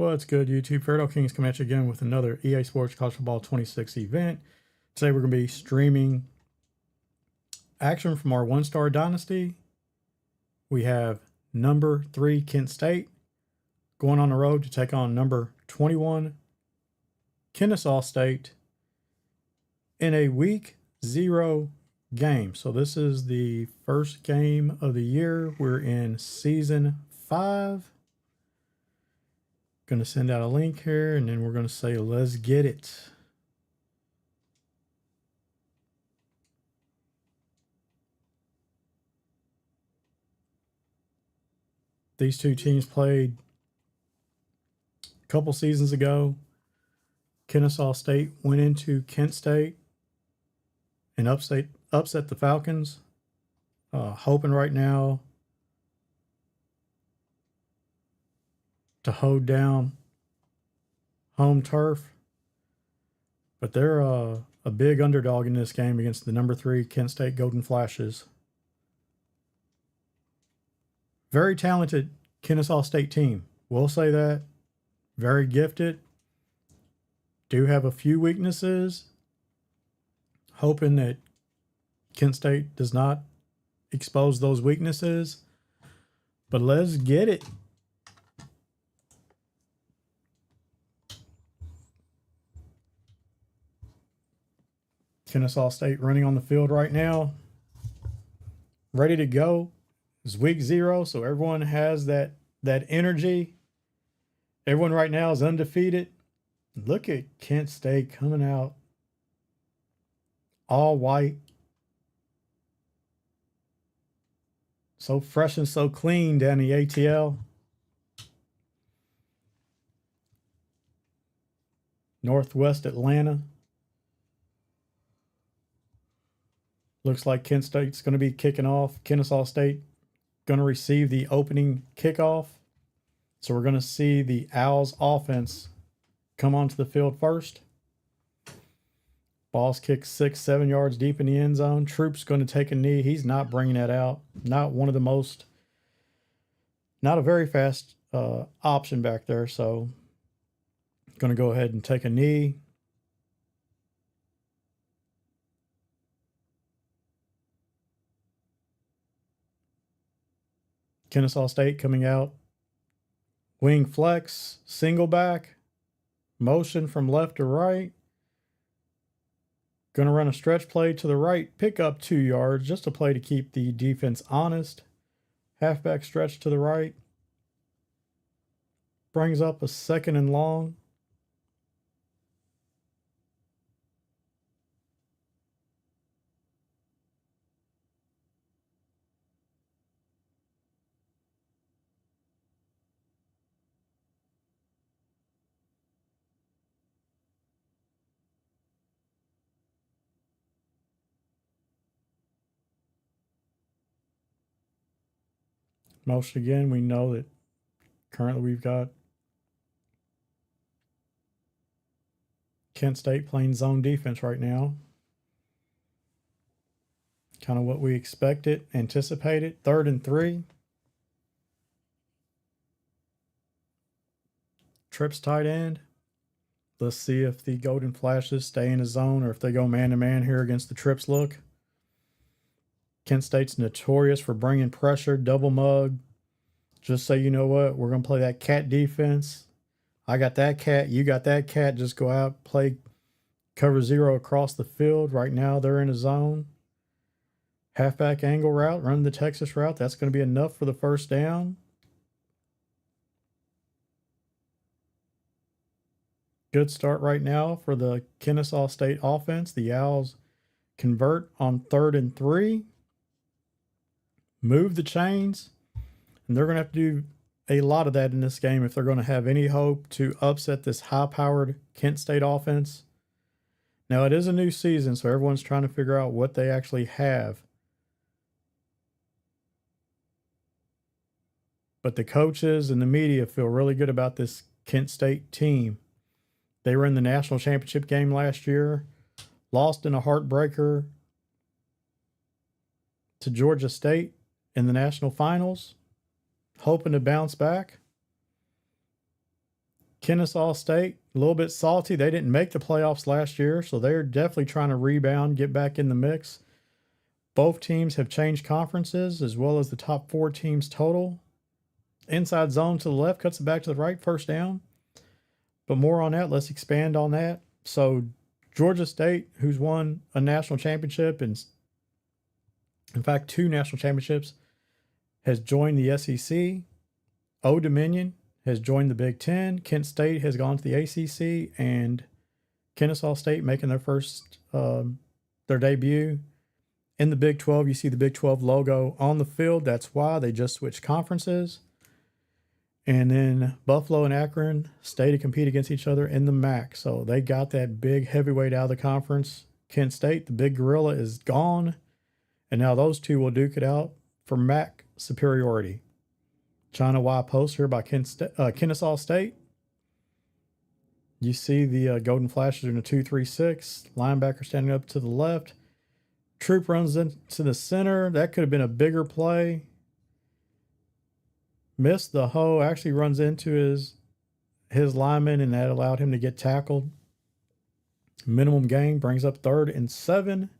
What's good, YouTube? FAIRDALE Kings coming at you again with another EA Sports College Football 26 event. Today we're going to be streaming action from our one-star Dynasty. We have number 3 Kent State going on the road to take on number 21 Kennesaw State in a Week 0 game. So this is the first game of the year. We're in Season 5. Going to send out a link here, and then we're going to say, let's get it. These two teams played a couple seasons ago. Kennesaw State went into Kent State and upset the Falcons. Hoping right now to hold down home turf, but they're a big underdog in this game against the number 3 Kent State Golden Flashes. Very talented Kennesaw State team, we'll say that. Very gifted. Do have a few weaknesses. Hoping that Kent State does not expose those weaknesses, but let's get it. Kennesaw State running on the field right now, ready to go. It's week 0, so everyone has that energy. Everyone right now is undefeated. Look at Kent State coming out all white. So fresh and so clean down the ATL. Northwest Atlanta. Looks like Kent State's going to be kicking off. Kennesaw State going to receive the opening kickoff. So we're going to see the Owls offense come onto the field first. Ball's kicked 6-7 yards deep in the end zone. Troop's going to take a knee. He's not bringing that out. Not a very fast option back there. So going to go ahead and take a knee. Kennesaw State coming out. Wing flex, single back, motion from left to right. Going to run a stretch play to the right, pick up 2 yards, just a play to keep the defense honest. Halfback stretch to the right. Brings up a 2nd and long. Motion again. We know that currently we've got Kent State playing zone defense right now. Kind of what we expected, anticipated. 3rd and 3. Trips tight end. Let's see if the Golden Flashes stay in the zone or if they go man-to-man here against the trips look. Kent State's notorious for bringing pressure, double mug. Just say, you know what, we're going to play that cat defense. I got that cat, you got that cat. Just go out, play cover 0 across the field. Right now they're in a zone. Halfback angle route, run the Texas route. That's going to be enough for the first down. Good start right now for the Kennesaw State offense. The Owls convert on 3rd and 3. Move the chains. And they're going to have to do a lot of that in this game if they're going to have any hope to upset this high-powered Kent State offense. Now, it is a new season, so everyone's trying to figure out what they actually have. But the coaches and the media feel really good about this Kent State team. They were in the national championship game last year, lost in a heartbreaker to Georgia State in the national finals, hoping to bounce back. Kennesaw State, a little bit salty. They didn't make the playoffs last year, so they're definitely trying to rebound, get back in the mix. Both teams have changed conferences as well as the top 4 teams total. Inside zone to the left, cuts it back to the right, first down. But more on that, let's expand on that. So Georgia State, who's won a national championship, and in fact 2 national championships, has joined the SEC. Old Dominion has joined the Big Ten. Kent State has gone to the ACC, and Kennesaw State making their their debut in the Big 12. You see the Big 12 logo on the field. That's why they just switched conferences. And then Buffalo and Akron stay to compete against each other in the MAC. So they got that big heavyweight out of the conference. Kent State, the big gorilla, is gone. And now those two will duke it out for MAC superiority. China Y post here by Kennesaw State. You see the Golden Flashes in a 2-3-6. Linebacker standing up to the left. Troop runs into the center. That could have been a bigger play. Missed the hoe. Actually runs into his lineman, and that allowed him to get tackled. Minimum gain brings up 3rd and 7.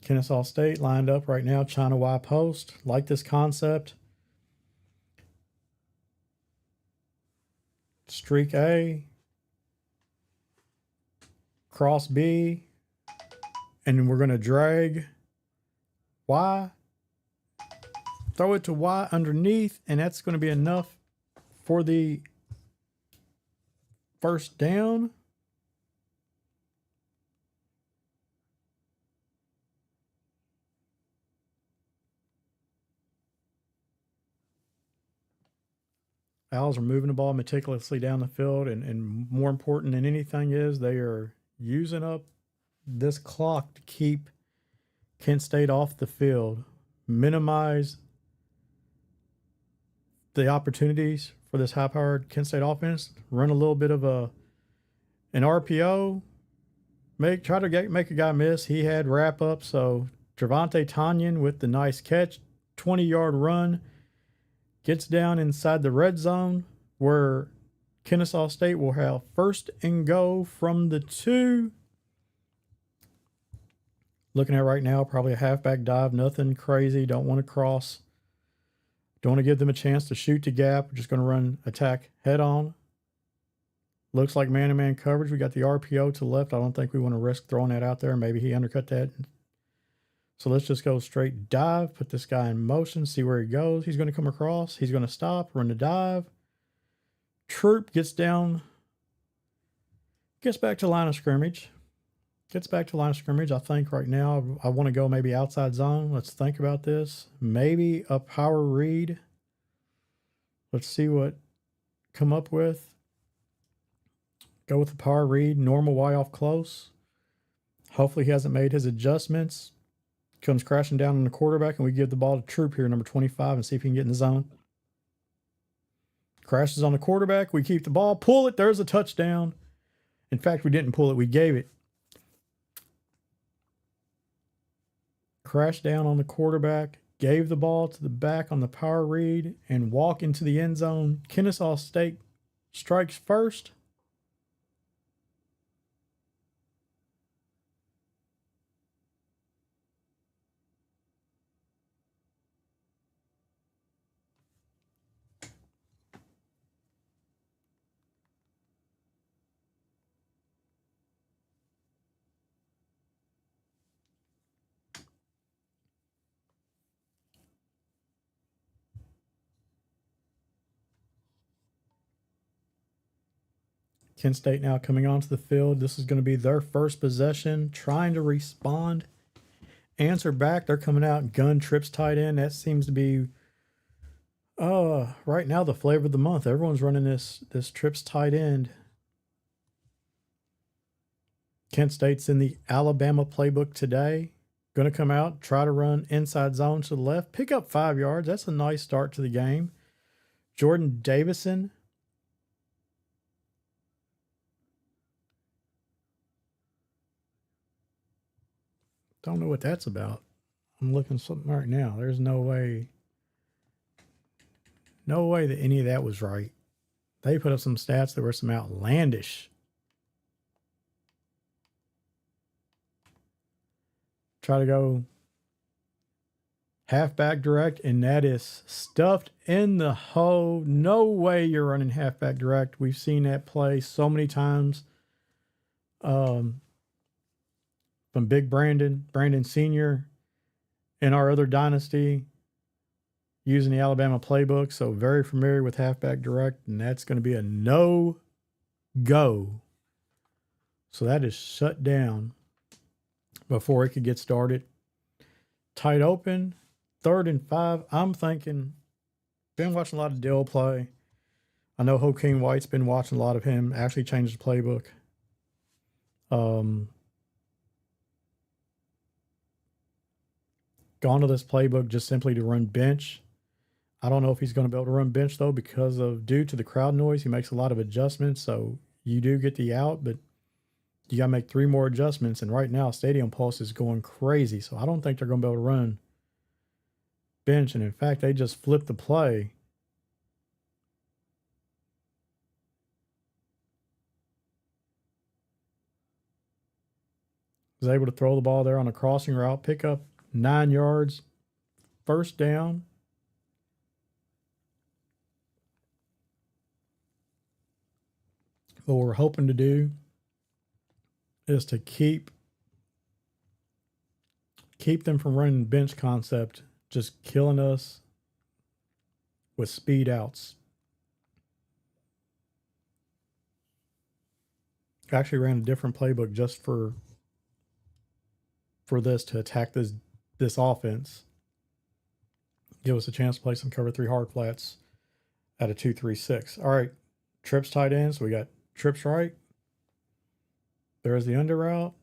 Kennesaw State lined up right now. China Y post. Like this concept. Streak A. Cross B. And we're going to drag Y. Throw it to Y underneath. And that's going to be enough for the first down. Owls are moving the ball meticulously down the field, and more important than anything is they are using up this clock to keep Kent State off the field, minimize the opportunities for this high-powered Kent State offense, run a little bit of an RPO, try to make a guy miss. He had wrap up, so Trevante Tanyan with the nice catch, 20-yard run. Gets down inside the red zone where Kennesaw State will have 1st and go from the 2. Looking at right now, probably a halfback dive, nothing crazy. Don't want to cross. Don't want to give them a chance to shoot the gap. We're just going to run attack head on. Looks like man-to-man coverage. We got the RPO to the left. I don't think we want to risk throwing that out there. Maybe he undercut that. So let's just go straight dive, put this guy in motion, see where he goes. He's going to come across. He's going to stop, run the dive. Troop gets down, gets back to line of scrimmage. I think right now I want to go maybe outside zone. Let's think about this. Maybe a power read. Let's see what come up with. Go with the power read, normal Y off close. Hopefully he hasn't made his adjustments. Comes crashing down on the quarterback, and we give the ball to Troop here, number 25, and see if he can get in the zone. Crashes on the quarterback. We keep the ball. Pull it. There's a touchdown. In fact, we didn't pull it. We gave it. Crash down on the quarterback. Gave the ball to the back on the power read and walk into the end zone. Kennesaw State strikes first. Kent State now coming onto the field. This is going to be their first possession, trying to respond, answer back. They're coming out, gun trips tight end. That seems to be right now the flavor of the month. Everyone's running this trips tight end. Kent State's in the Alabama playbook today. Going to come out, try to run inside zone to the left, pick up 5 yards. That's a nice start to the game. Jordan Davison. Don't know what that's about. I'm looking something right now. There's no way No way that any of that was right. They put up some stats that were some outlandish. Try to go halfback direct, and that is stuffed in the hole. No way you're running halfback direct. We've seen that play so many times. From Big Brandon Sr. in our other dynasty using the Alabama playbook. So very familiar with halfback direct, and that's going to be a no-go. So that is shut down before it could get started. Tight open, 3rd and 5. I'm thinking, been watching a lot of Dill play. I know Hakeem White's been watching a lot of him. Actually changed the playbook. Gone to this playbook just simply to run bench. I don't know if he's going to be able to run bench though, because of due to the crowd noise. He makes a lot of adjustments, so you do get the out, but you got to make 3 more adjustments. And right now, Stadium Pulse is going crazy, so I don't think they're going to be able to run bench. And in fact, they just flipped the play. Was able to throw the ball there on a crossing route, pick up 9 yards, 1st down. What we're hoping to do is to keep them from running bench concept, just killing us with speed outs. I actually ran a different playbook just for this to attack this offense. Give us a chance to play some cover 3 hard flats at a 2-3-6. All right, trips tight ends. So we got trips right. There's the under route.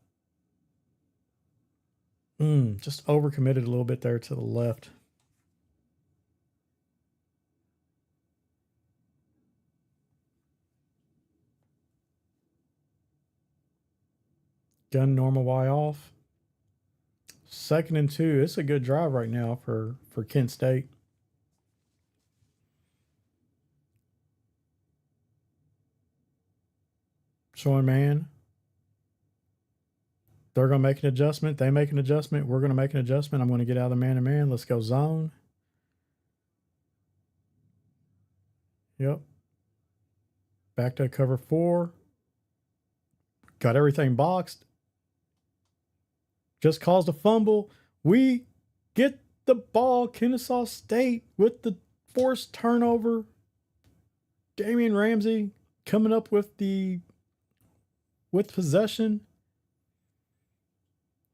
Just overcommitted a little bit there to the left. Gun normal Y off. 2nd and 2. It's a good drive right now for Kent State. Showing man. They're going to make an adjustment. They make an adjustment. We're going to make an adjustment. I'm going to get out of the man-to-man. Let's go zone. Yep. Back to cover 4. Got everything boxed. Just caused a fumble. We get the ball. Kennesaw State with the forced turnover. Damian Ramsey coming up with possession.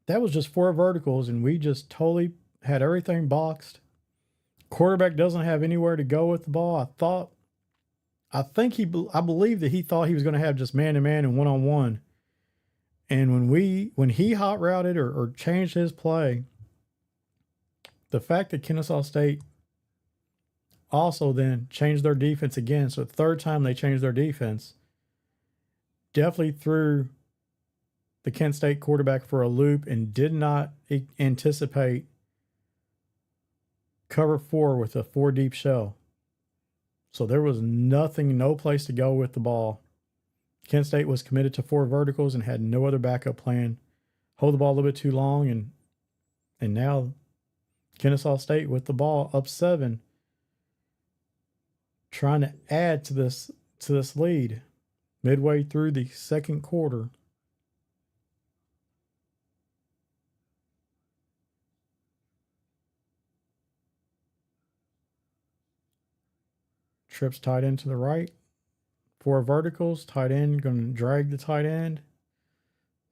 That was just 4 verticals, and we just totally had everything boxed. Quarterback doesn't have anywhere to go with the ball. I believe that he thought he was going to have just man-to-man and one-on-one. And when he hot routed or changed his play, the fact that Kennesaw State also then changed their defense again, so the 3rd time they changed their defense, definitely threw the Kent State quarterback for a loop and did not anticipate cover 4 with a 4 deep shell. So there was no place to go with the ball. Kent State was committed to 4 verticals and had no other backup plan. Hold the ball a little bit too long, and now Kennesaw State with the ball up 7, trying to add to this lead midway through the 2nd quarter. Trips tight end to the right. 4 verticals. Tight end going to drag the tight end.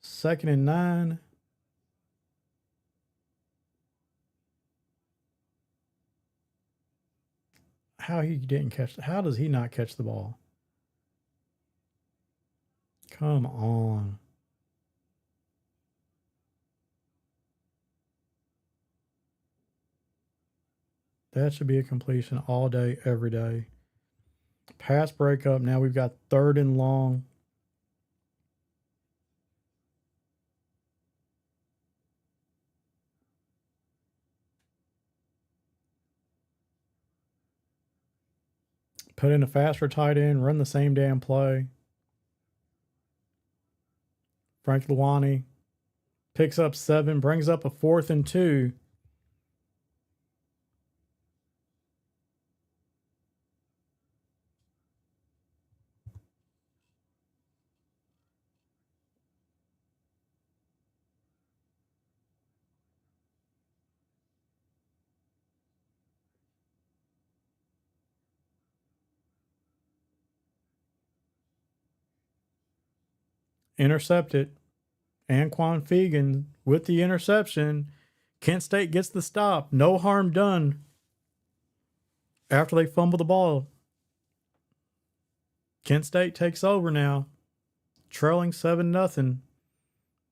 2nd and 9. How does he not catch the ball? Come on. That should be a completion all day, every day. Pass breakup. Now we've got 3rd and long. Put in a faster tight end, run the same damn play. Frank Luani picks up 7, brings up a 4th and 2. Intercepted. Anquan Fegan with the interception. Kent State gets the stop. No harm done after they fumble the ball. Kent State takes over now, trailing 7-0.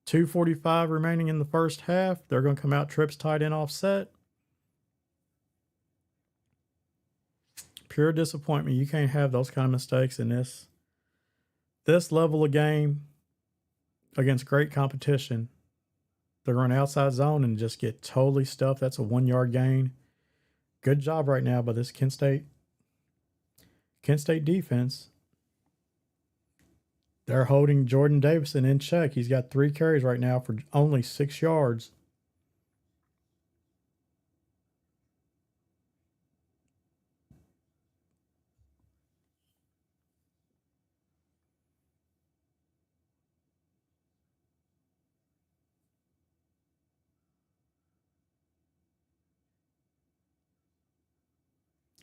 2:45 remaining in the first half. They're going to come out trips tight end offset. Pure disappointment. You can't have those kind of mistakes in this level of game against great competition. They're going outside zone and just get totally stuffed. That's a 1-yard gain. Good job right now by this Kent State defense. They're holding Jordan Davison in check. He's got 3 carries right now for only 6 yards.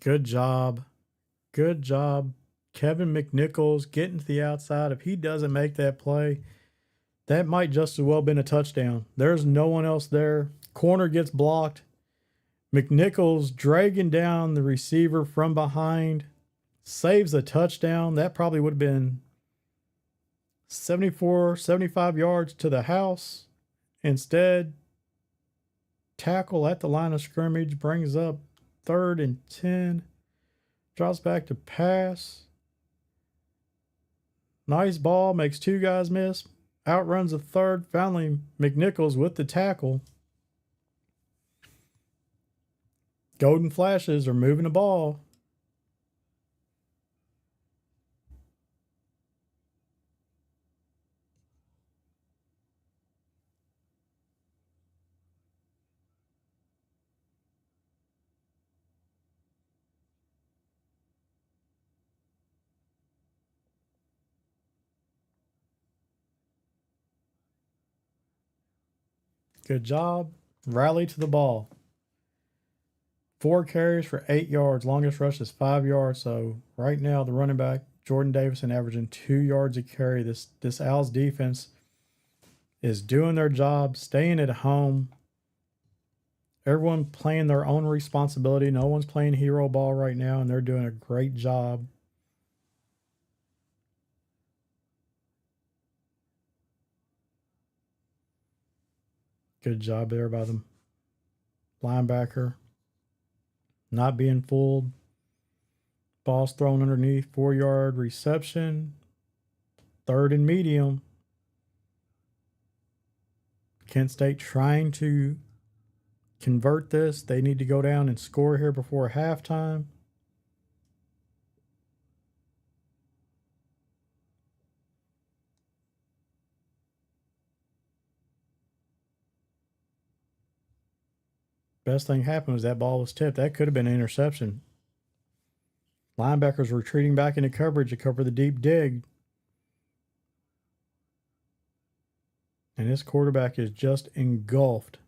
Good job. Good job. Kevin McNichols getting to the outside. If he doesn't make that play, that might just as well been a touchdown. There's no one else there. Corner gets blocked. McNichols dragging down the receiver from behind. Saves a touchdown. That probably would have been 74, 75 yards to the house. Instead, tackle at the line of scrimmage brings up 3rd and 10. Drops back to pass. Nice ball. Makes 2 guys miss. Outruns a third. Finally, McNichols with the tackle. Golden Flashes are moving the ball. Good job. Rally to the ball. 4 carries for 8 yards. Longest rush is 5 yards. So right now, the running back, Jordan Davison, averaging 2 yards a carry. This Owls defense is doing their job, staying at home. Everyone playing their own responsibility. No one's playing hero ball right now, and they're doing a great job. Good job there by the linebacker. Not being fooled. Ball's thrown underneath. 4-yard reception. 3rd and medium. Kent State trying to convert this. They need to go down and score here before halftime. Best thing happened was that ball was tipped. That could have been an interception. Linebackers retreating back into coverage to cover the deep dig. And this quarterback is just engulfed.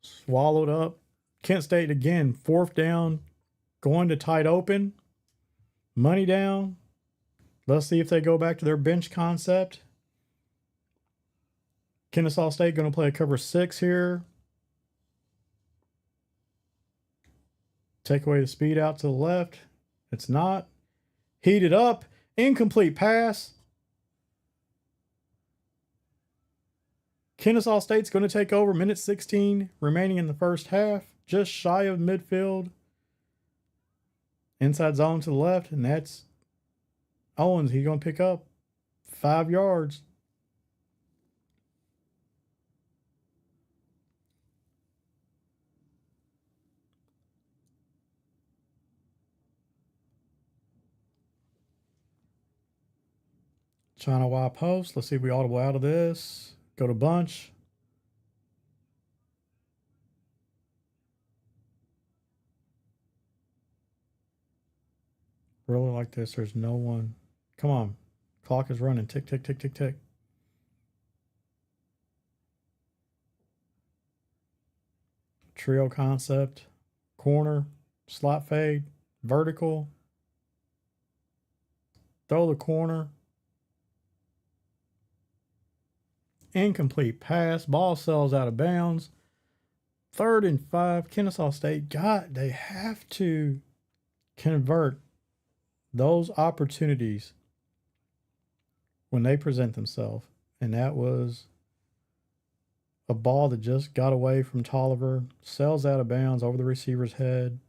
Swallowed up. Kent State again, 4th down, going to tight open. Money down. Let's see if they go back to their bench concept. Kennesaw State going to play a cover 6 here. Take away the speed out to the left. It's not. Heated up. Incomplete pass. Kennesaw State's going to take over. Minute 16 remaining in the first half. Just shy of midfield. Inside zone to the left. And that's Owens. He's going to pick up 5 yards. China Y post. Let's see if we audible out of this. Go to bunch. Really like this. There's no one. Come on. Clock is running. Tick, tick, tick, tick, tick. Trio concept. Corner. Slot fade. Vertical. Throw the corner. Incomplete pass. Ball sails out of bounds. 3rd and 5. Kennesaw State. God, they have to convert those opportunities when they present themselves. And that was a ball that just got away from Tolliver. Sails out of bounds over the receiver's head.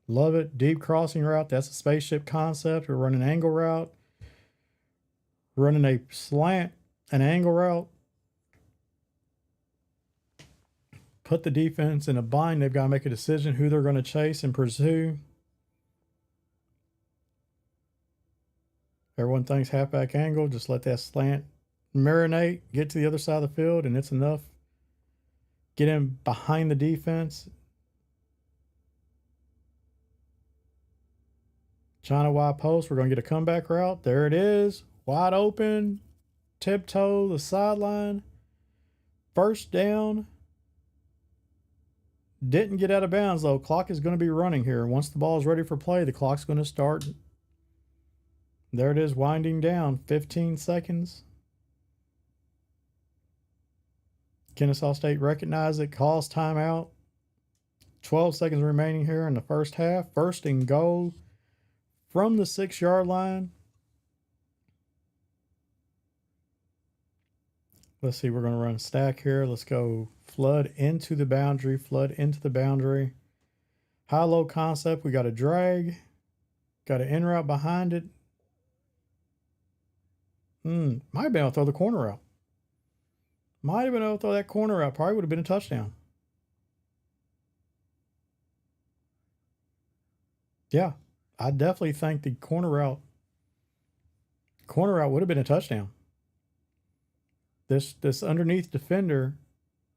Love it. Deep crossing route. That's a spaceship concept. We're running angle route. Running a slant, an angle route. Put the defense in a bind. They've got to make a decision who they're going to chase and pursue. Everyone thinks halfback angle. Just let that slant marinate. Get to the other side of the field, and it's enough. Get in behind the defense. China Y post. We're going to get a comeback route. There it is. Wide open. Tiptoe the sideline. 1st down. Didn't get out of bounds, though. Clock is going to be running here. Once the ball is ready for play, the clock's going to start. There it is, winding down. 15 seconds. Kennesaw State recognizes it, calls timeout. 12 seconds remaining here in the first half. 1st and goal from the 6-yard line. Let's see, we're going to run stack here. Let's go flood into the boundary, flood into the boundary. High-low concept. We got a drag. Got an in route behind it. Might have been able to throw the corner out. Might have been able to throw that corner out. Probably would have been a touchdown. Yeah, I definitely think the corner route would have been a touchdown. This underneath defender,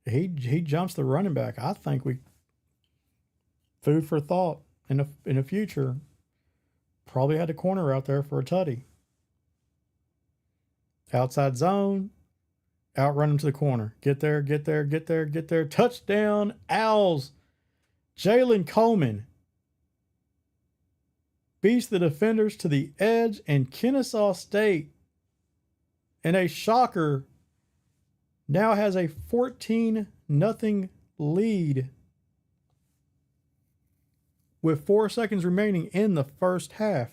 he jumps the running back. I think we food for thought in the future. Probably had a corner out there for a tutty. Outside zone, outrun him to the corner. Get there, get there, get there, get there. Touchdown, Owls. Jalen Coleman beats the defenders to the edge, and Kennesaw State, in a shocker, now has a 14-0 lead with 4 seconds remaining in the first half.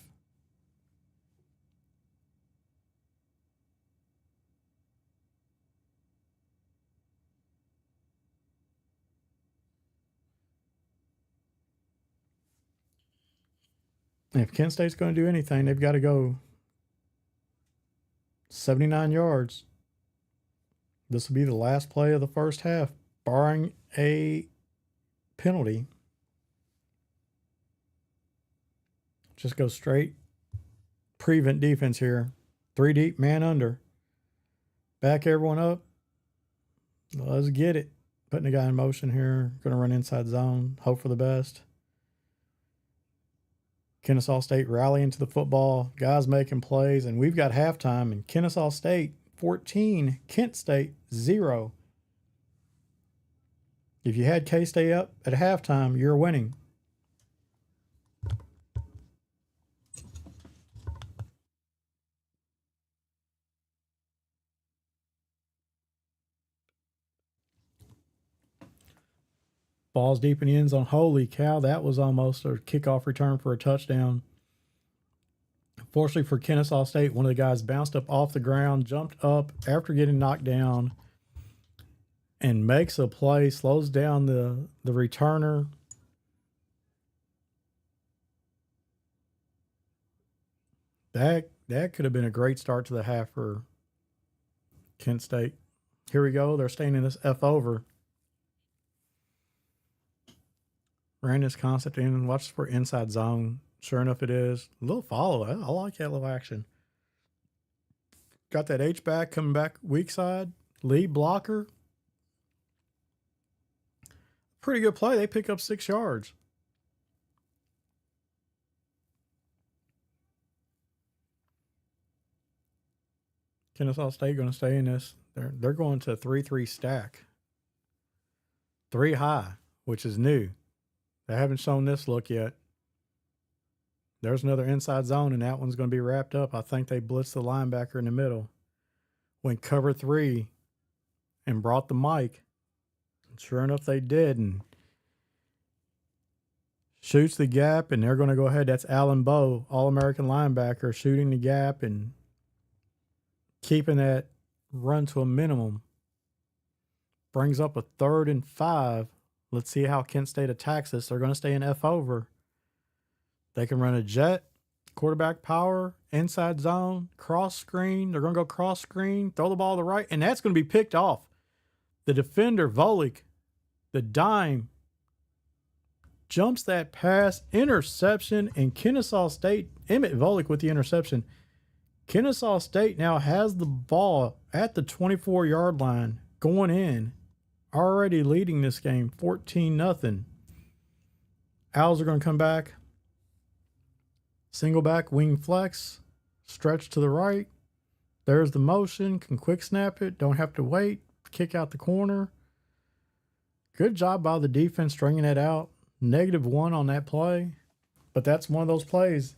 And if Kent State's going to do anything, they've got to go 79 yards. This will be the last play of the first half, barring a penalty. Just go straight. Prevent defense here. 3 deep, man under. Back everyone up. Let's get it. Putting the guy in motion here. Going to run inside zone. Hope for the best. Kennesaw State rallying to the football. Guys making plays. And we've got halftime. And Kennesaw State 14. Kent State 0. If you had K-State up at halftime, you're winning. Balls deep in the end zone. Holy cow, that was almost a kickoff return for a touchdown. Fortunately for Kennesaw State, one of the guys bounced up off the ground, jumped up after getting knocked down, and makes a play, slows down the returner. That could have been a great start to the half for Kent State. Here we go. They're staying in this F over. Ran this concept in and watch for inside zone. Sure enough, it is. A little follow. I like that little action. Got that H back coming back weak side. Lead blocker. Pretty good play. They pick up 6 yards. Kennesaw State going to stay in this. They're going to a 3-3 stack. 3 high, which is new. They haven't shown this look yet. There's another inside zone, and that one's going to be wrapped up. I think they blitzed the linebacker in the middle. Went cover 3 and brought the mic. Sure enough, they did. And shoots the gap, and they're going to go ahead. That's Alan Bowe, All-American linebacker, shooting the gap and keeping that run to a minimum. Brings up a 3rd and 5. Let's see how Kent State attacks this. They're going to stay in F over. They can run a jet, quarterback power, inside zone, cross screen. They're going to go cross screen, throw the ball to the right, and that's going to be picked off. The defender, Volek, the dime, jumps that pass, interception, and Kennesaw State, Emmett Volek with the interception. Kennesaw State now has the ball at the 24-yard line going in, already leading this game 14-0. Owls are going to come back. Single back, wing flex, stretch to the right. There's the motion, can quick snap it, don't have to wait, kick out the corner. Good job by the defense stringing it out. -1 on that play, but that's one of those plays.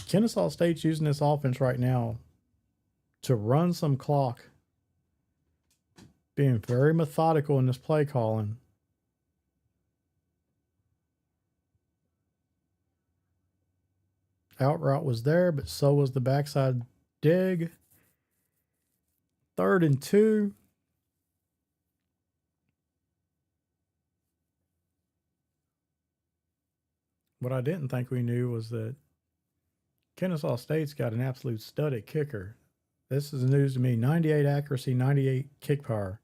Kennesaw State's using this offense right now to run some clock, being very methodical in this play calling. Out route was there, but so was the backside dig. 3rd and 2. What I didn't think we knew was that Kennesaw State's got an absolute stud at kicker. This is news to me. 98 accuracy, 98 kick power.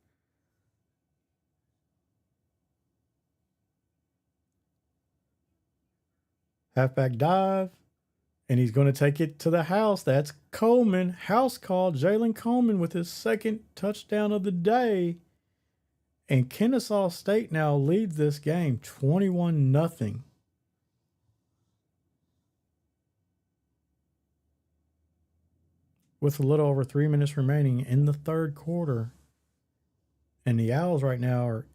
Halfback dive. And he's going to take it to the house. That's Coleman. House call. Jalen Coleman with his 2nd touchdown of the day. And Kennesaw State now leads this game 21-0. With a little over 3 minutes remaining in the 3rd quarter. And the Owls right now are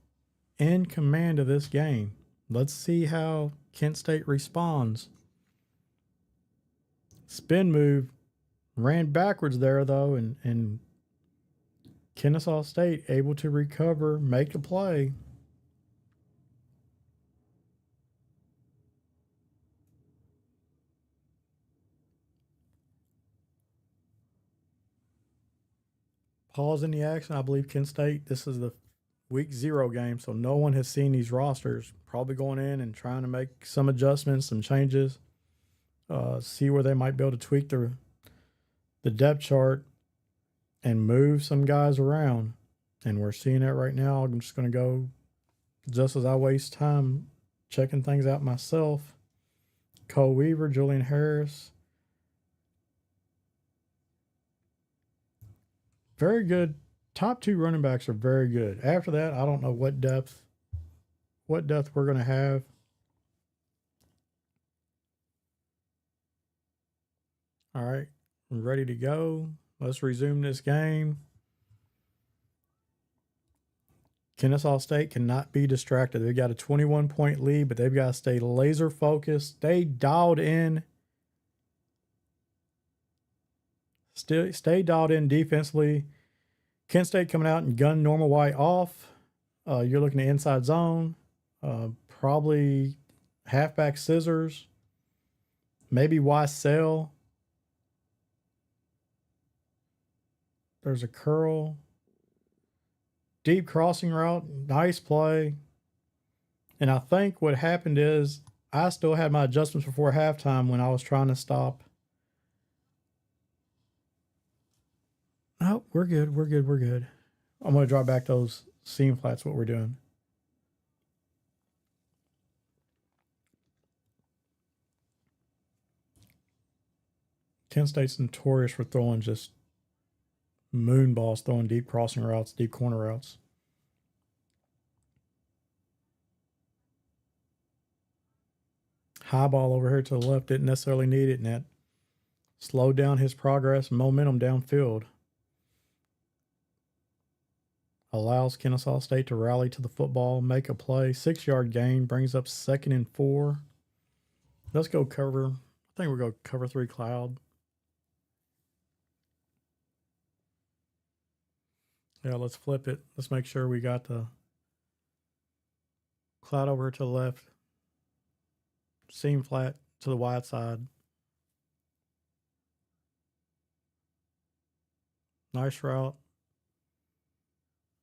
in command of this game. Let's see how Kent State responds. Spin move, ran backwards there though, and Kennesaw State able to recover, make a play. Pause in the action. I believe Kent State, this is the week 0 game, so no one has seen these rosters. Probably going in and trying to make some adjustments, some changes. See where they might be able to tweak the depth chart and move some guys around. And we're seeing it right now. I'm just going to go, just as I waste time checking things out myself. Cole Weaver, Julian Harris. Very good. Top 2 running backs are very good. After that, I don't know what depth we're going to have. All right, I'm ready to go. Let's resume this game. Kennesaw State cannot be distracted. They've got a 21-point lead, but they've got to stay laser focused. Stay dialed in. Stay dialed in defensively. Kent State coming out and gun normal white off. You're looking at inside zone. Probably halfback scissors. Maybe Y sail. There's a curl. Deep crossing route. Nice play. And I think what happened is I still had my adjustments before halftime when I was trying to stop. Oh, we're good. We're good. We're good. I'm going to drop back those seam flats, what we're doing. Kent State's notorious for throwing just moon balls, throwing deep crossing routes, deep corner routes. High ball over here to the left, didn't necessarily need it, and that slowed down his progress and momentum downfield. Allows Kennesaw State to rally to the football, make a play. 6-yard gain, brings up 2nd and 4. Let's go cover. I think we'll go cover 3 cloud. Yeah, let's flip it. Let's make sure we got the cloud over to the left. Seam flat to the wide side. Nice route.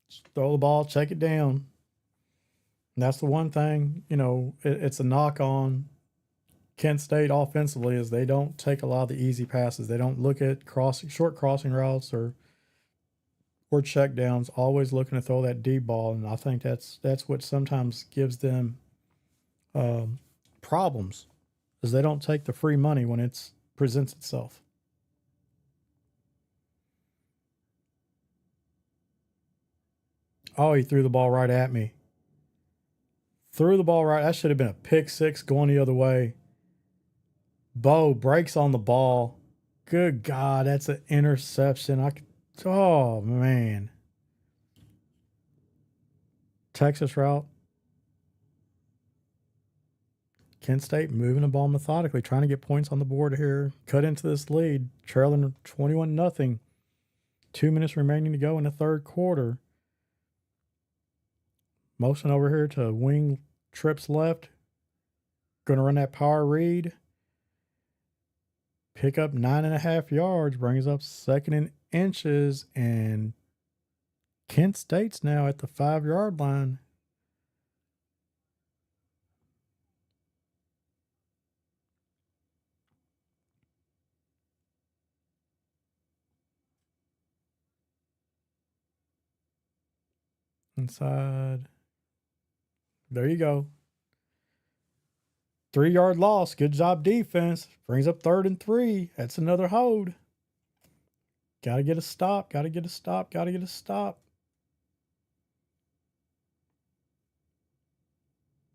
Just throw the ball, check it down. And that's the one thing, it's a knock on Kent State offensively is they don't take a lot of the easy passes. They don't look at short crossing routes or check downs, always looking to throw that deep ball. And I think that's what sometimes gives them problems, is they don't take the free money when it presents itself. Oh, he threw the ball right at me. That should have been a pick 6 going the other way. Bo breaks on the ball. Good God, that's an interception. Oh, man. Texas route. Kent State moving the ball methodically, trying to get points on the board here. Cut into this lead, trailing 21-0. 2 minutes remaining to go in the third quarter. Motion over here to wing trips left. Going to run that power read. Pick up 9.5 yards, brings up 2nd and inches, and Kent State's now at the 5-yard line. Inside. There you go. 3-yard loss. Good job defense. Brings up 3rd and 3. That's another hold. Got to get a stop.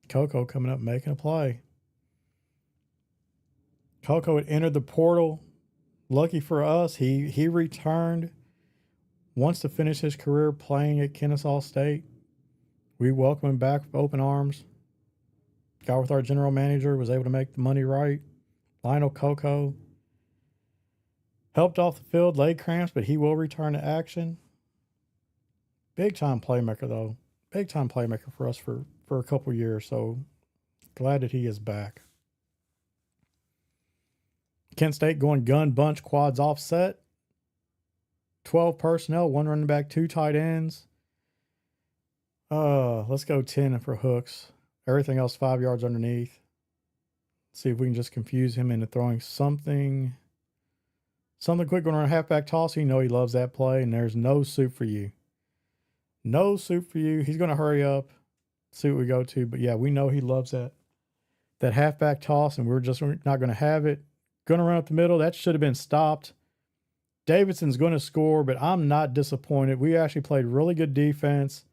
Coco coming up, making a play. Coco had entered the portal. Lucky for us, he returned. Wants to finish his career playing at Kennesaw State. We welcome him back with open arms. Got with our general manager, was able to make the money right. Lionel Coco helped off the field, leg cramps, but he will return to action. Big time playmaker, though. Big time playmaker for us for a couple years, so glad that he is back. Kent State going gun bunch quads offset. 12 personnel, 1 running back, 2 tight ends. Let's go 10 for hooks. Everything else 5 yards underneath. See if we can just confuse him into throwing something quick going on a halfback toss. You know he loves that play, and there's no soup for you. No soup for you. He's going to hurry up, see what we go to. But yeah, we know he loves that halfback toss, and we're just not going to have it. Going to run up the middle. That should have been stopped. Davidson's going to score, but I'm not disappointed. We actually played really good defense.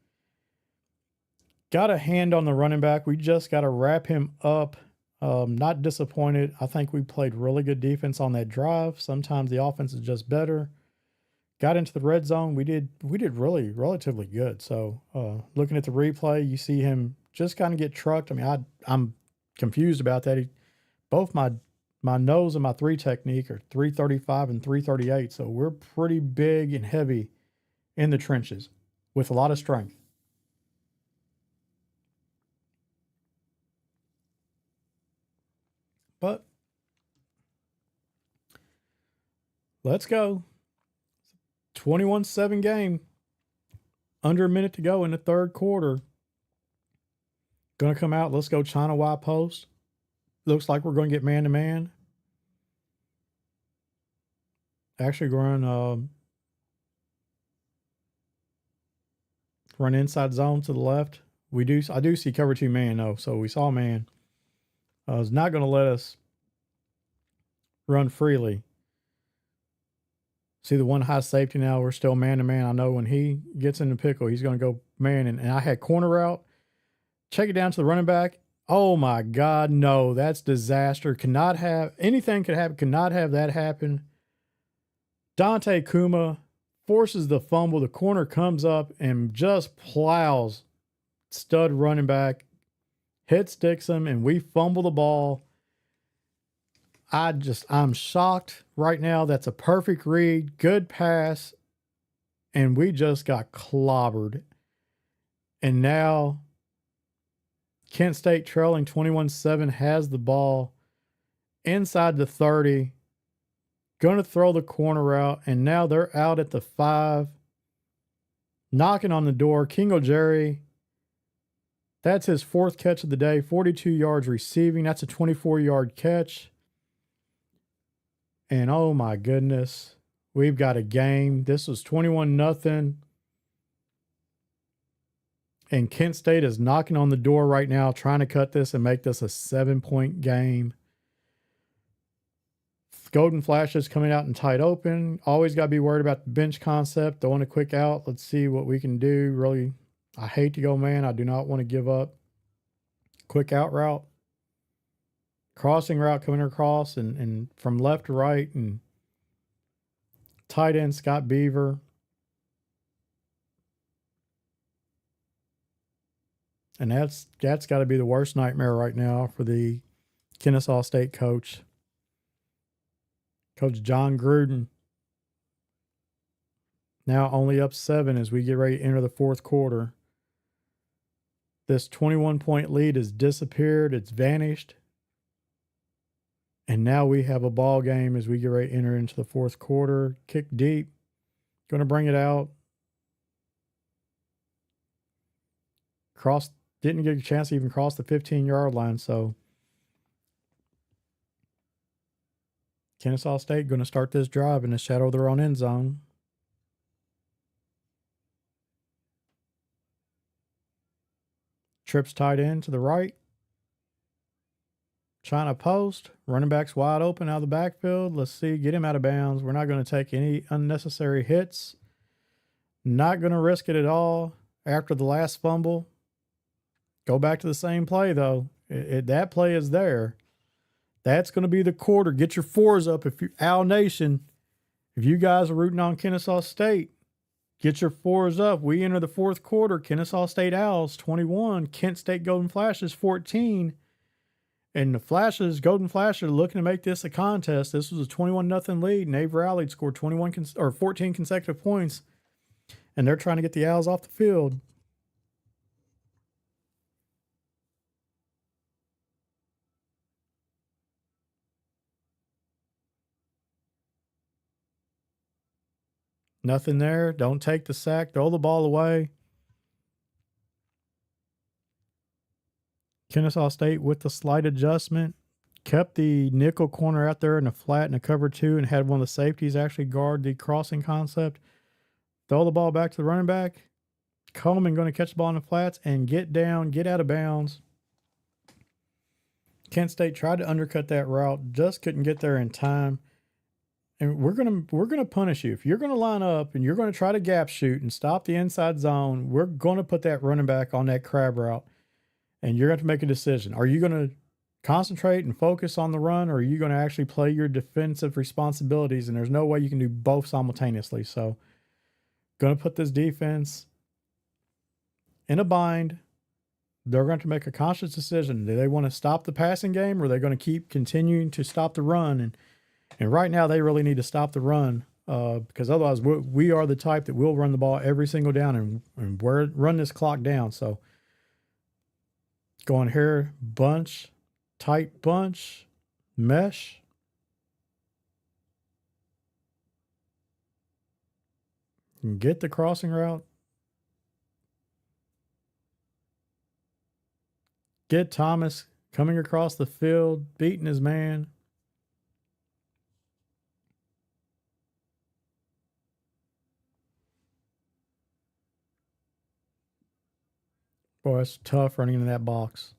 Got a hand on the running back. We just got to wrap him up. Not disappointed. I think we played really good defense on that drive. Sometimes the offense is just better. Got into the red zone. We did really relatively good. So looking at the replay, you see him just kind of get trucked. I mean, I'm confused about that. Both my nose and my 3 technique are 335 and 338. So we're pretty big and heavy in the trenches with a lot of strength. But let's go. 21-7 game. Under a minute to go in the third quarter. Going to come out. Let's go China Y post. Looks like we're going to get man-to-man. Actually run inside zone to the left. I do see cover 2 man though, so we saw man. It's not going to let us run freely. See the one high safety now. We're still man to man. I know when he gets in the pickle, he's going to go man. And I had corner route. Check it down to the running back. Oh my God, no, that's disaster. Cannot have anything could happen. Cannot have that happen. Dante Kuma forces the fumble. The corner comes up and just plows stud running back, hit sticks him, and we fumble the ball. I'm shocked right now. That's a perfect read, good pass, and we just got clobbered. And now Kent State trailing 21-7 has the ball inside the 30. Going to throw the corner out, and now they're out at the 5. Knocking on the door. Kingo Jerry. That's his 4th catch of the day. 42 yards receiving. That's a 24-yard catch. And oh my goodness, we've got a game. This was 21-0. And Kent State is knocking on the door right now, trying to cut this and make this a 7-point game. Golden Flashes coming out in tight open. Always got to be worried about the bench concept. Throwing a quick out. Let's see what we can do. Really, I hate to go man. I do not want to give up. Quick out route. Crossing route coming across and from left to right. And tight end Scott Beaver. And that's got to be the worst nightmare right now for the Kennesaw State coach. Coach John Gruden. Now only up 7 as we get ready to enter the 4th quarter. This 21-point lead has disappeared. It's vanished. And now we have a ball game as we get ready to enter into the 4th quarter. Kick deep. Going to bring it out. Didn't get a chance to even cross the 15-yard line. So Kennesaw State going to start this drive in the shadow of their own end zone. Trips tight end to the right. Trying to post. Running back's wide open out of the backfield. Let's see. Get him out of bounds. We're not going to take any unnecessary hits. Not going to risk it at all after the last fumble. Go back to the same play, though. That play is there. That's going to be the quarter. Get your 4s up. If you Owl Nation, if you guys are rooting on Kennesaw State, get your 4s up. We enter the 4th quarter. Kennesaw State Owls 21, Kent State Golden Flashes 14. And the Flashes, Golden Flashes, are looking to make this a contest. This was a 21-0 lead, and they've rallied, scored 14 consecutive points, and they're trying to get the Owls off the field. Nothing there. Don't take the sack. Throw the ball away. Kennesaw State with the slight adjustment. Kept the nickel corner out there in the flat in the cover 2 and had one of the safeties actually guard the crossing concept. Throw the ball back to the running back. Coleman going to catch the ball in the flats and get down, get out of bounds. Kent State tried to undercut that route, just couldn't get there in time. And we're gonna punish you. If you're gonna line up and you're gonna try to gap shoot and stop the inside zone, we're gonna put that running back on that crab route, and you're going to make a decision. Are you gonna concentrate and focus on the run, or are you gonna actually play your defensive responsibilities? And there's no way you can do both simultaneously. So, gonna put this defense in a bind. They're going to make a conscious decision. Do they want to stop the passing game, or are they going to keep continuing to stop the run? And right now, they really need to stop the run because otherwise we are the type that will run the ball every single down and run this clock down. So going here, bunch, tight bunch, mesh. And get the crossing route. Get Thomas coming across the field, beating his man. Boy, it's tough running into that box.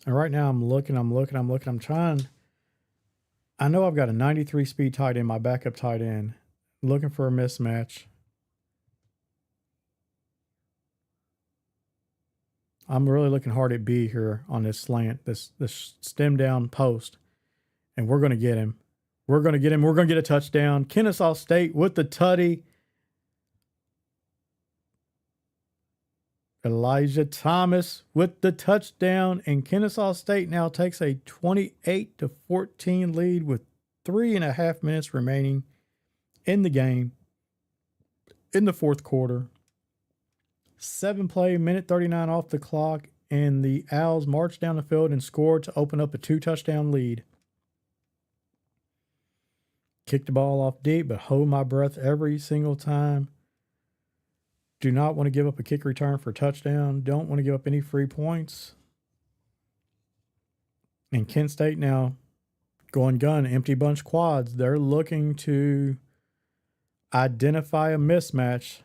And right now I'm looking. I'm trying. I know I've got a 93 speed tight end, my backup tight end, looking for a mismatch. I'm really looking hard at B here on this slant, this stem down post, and we're going to get him. We're going to get him. We're going to get a touchdown. Kennesaw State with the tutty. Elijah Thomas with the touchdown, and Kennesaw State now takes a 28-14 lead with 3.5 minutes remaining in the game in the fourth quarter. 7-play, minute 39 off the clock, and the Owls marched down the field and scored to open up a 2-touchdown lead. Kick the ball off deep, but hold my breath every single time. Do not want to give up a kick return for a touchdown. Don't want to give up any free points. And Kent State now going gun, empty bunch quads. They're looking to identify a mismatch.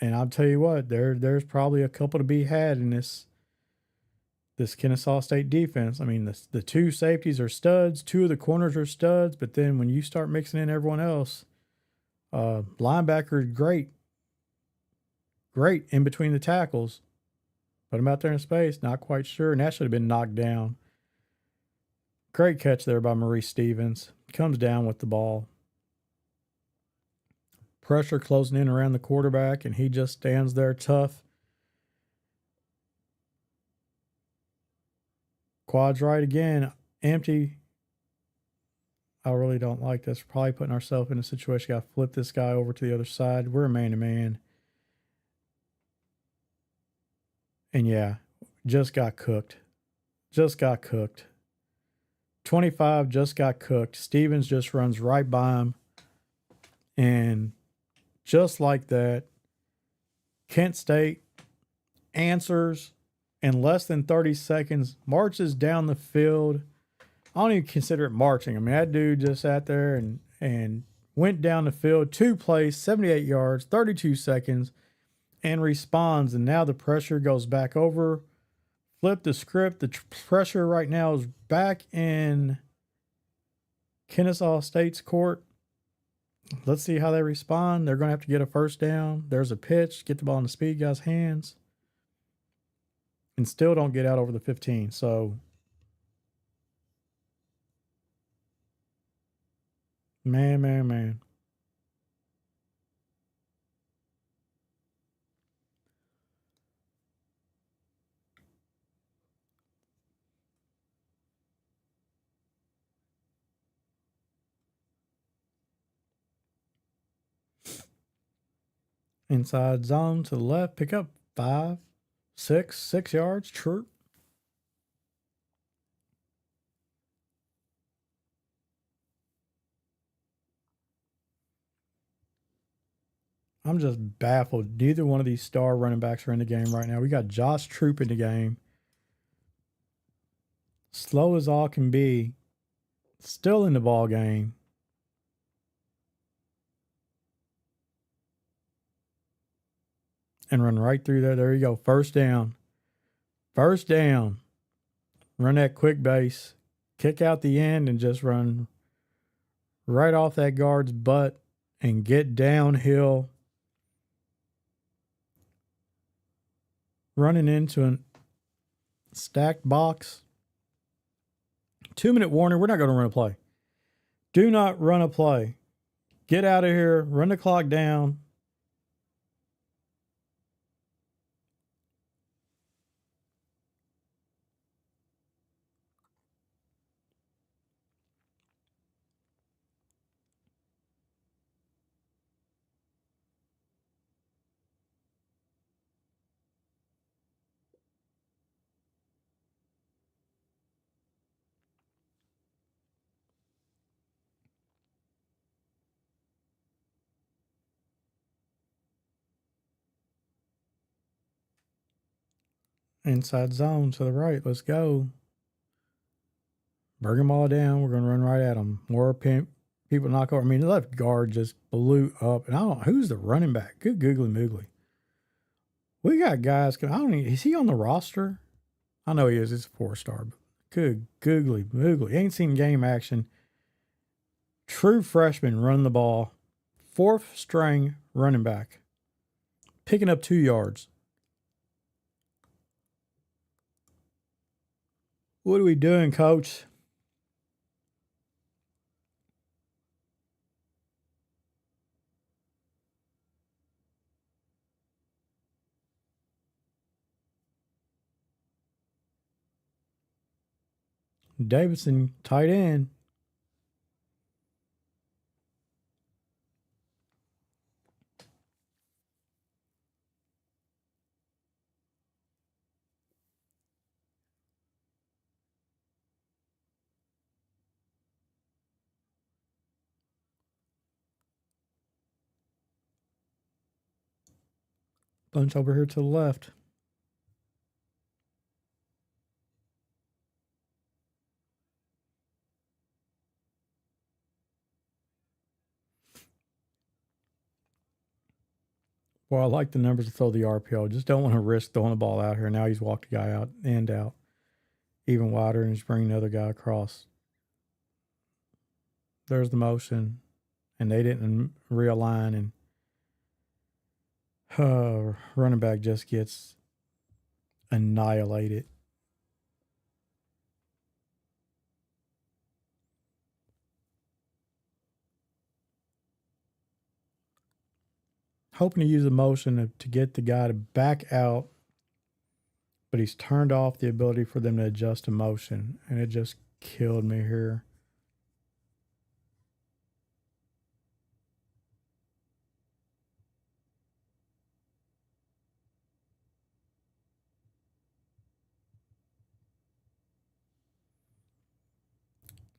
And I'll tell you what, there's probably a couple to be had in this Kennesaw State defense. I mean, the two safeties are studs, two of the corners are studs, but then when you start mixing in everyone else, linebacker is great in between the tackles. Put him out there in space, not quite sure, and that should have been knocked down. Great catch there by Maurice Stevens. Comes down with the ball. Pressure closing in around the quarterback, and he just stands there tough. Quads right again, empty. I really don't like this. We're probably putting ourselves in a situation. Got to flip this guy over to the other side. We're a man-to-man. And yeah, just got cooked. 25 just got cooked. Stevens just runs right by him. And just like that, Kent State answers in less than 30 seconds, marches down the field. I don't even consider it marching. I mean, that dude just sat there and went down the field, 2 plays, 78 yards, 32 seconds, and responds. And now the pressure goes back over. Flip the script. The pressure right now is back in Kennesaw State's court. Let's see how they respond. They're going to have to get a first down. There's a pitch. Get the ball in the speed guy's hands. And still don't get out over the 15. So, man. Inside zone to the left. Pick up 6 yards. Chirp. I'm just baffled. Neither one of these star running backs are in the game right now. We got Josh Troop in the game. Slow as all can be. Still in the ball game. And run right through there. There you go. First down. Run that quick base. Kick out the end and just run right off that guard's butt and get downhill. Running into a stacked box. 2-minute warning. We're not going to run a play. Do not run a play. Get out of here. Run the clock down. Inside zone to the right. Let's go. Bring them all down. We're going to run right at them. More people knock over. I mean, the left guard just blew up. And I don't know. Who's the running back? Good googly moogly. We got guys. Is he on the roster? I know he is. It's a 4-star. But good googly moogly. Ain't seen game action True freshman running the ball. 4th string running back. Picking up 2 yards. What are we doing, coach? Davidson, tight end. Bunch over here to the left. Well, I like the numbers to throw the RPO. Just don't want to risk throwing the ball out here. Now he's walked the guy out and out. Even wider, and he's bringing the other guy across. There's the motion. And they didn't realign, and running back just gets annihilated. Hoping to use the motion to get the guy to back out, but he's turned off the ability for them to adjust to motion, and it just killed me here.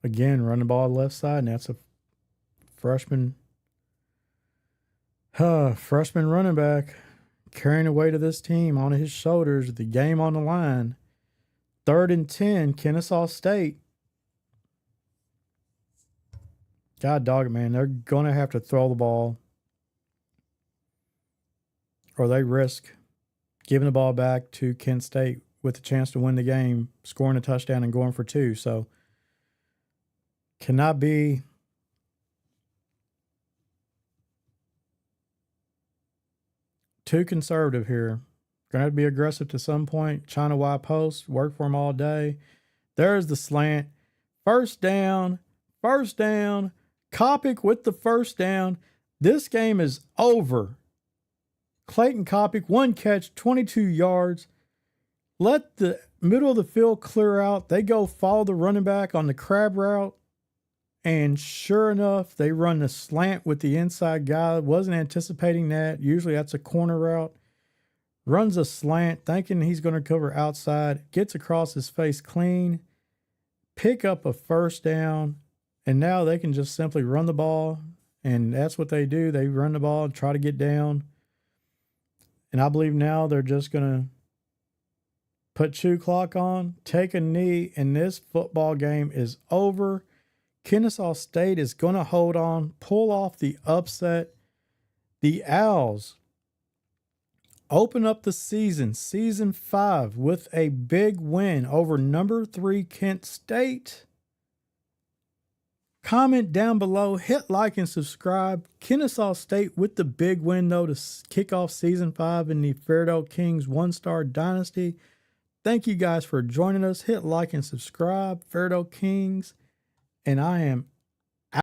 Again, run the ball left side, and that's a freshman running back carrying the weight of this team on his shoulders, the game on the line. 3rd and 10, Kennesaw State. God dog it, man. They're going to have to throw the ball, or they risk giving the ball back to Kent State with a chance to win the game, scoring a touchdown and going for 2. So cannot be too conservative here. Going to have to be aggressive to some point. China wide post, work for him all day. There's the slant. First down. Kopic with the first down. This game is over. Clayton Kopic, 1 catch, 22 yards. Let the middle of the field clear out. They go follow the running back on the crab route. And sure enough, they run the slant with the inside guy. Wasn't anticipating that. Usually that's a corner route. Runs a slant, thinking he's going to cover outside. Gets across his face clean. Pick up a first down. And now they can just simply run the ball. And that's what they do. They run the ball and try to get down. And I believe now they're just going to put shoe clock on, take a knee, and this football game is over. Kennesaw State is going to hold on, pull off the upset. The Owls open up the season 5, with a big win over number 3 Kent State. Comment down below, hit like and subscribe. Kennesaw State with the big win, though, to kick off season 5 in the FAIRDALE Kings 1-star Dynasty. Thank you guys for joining us. Hit like and subscribe. FAIRDALE Kings. And I am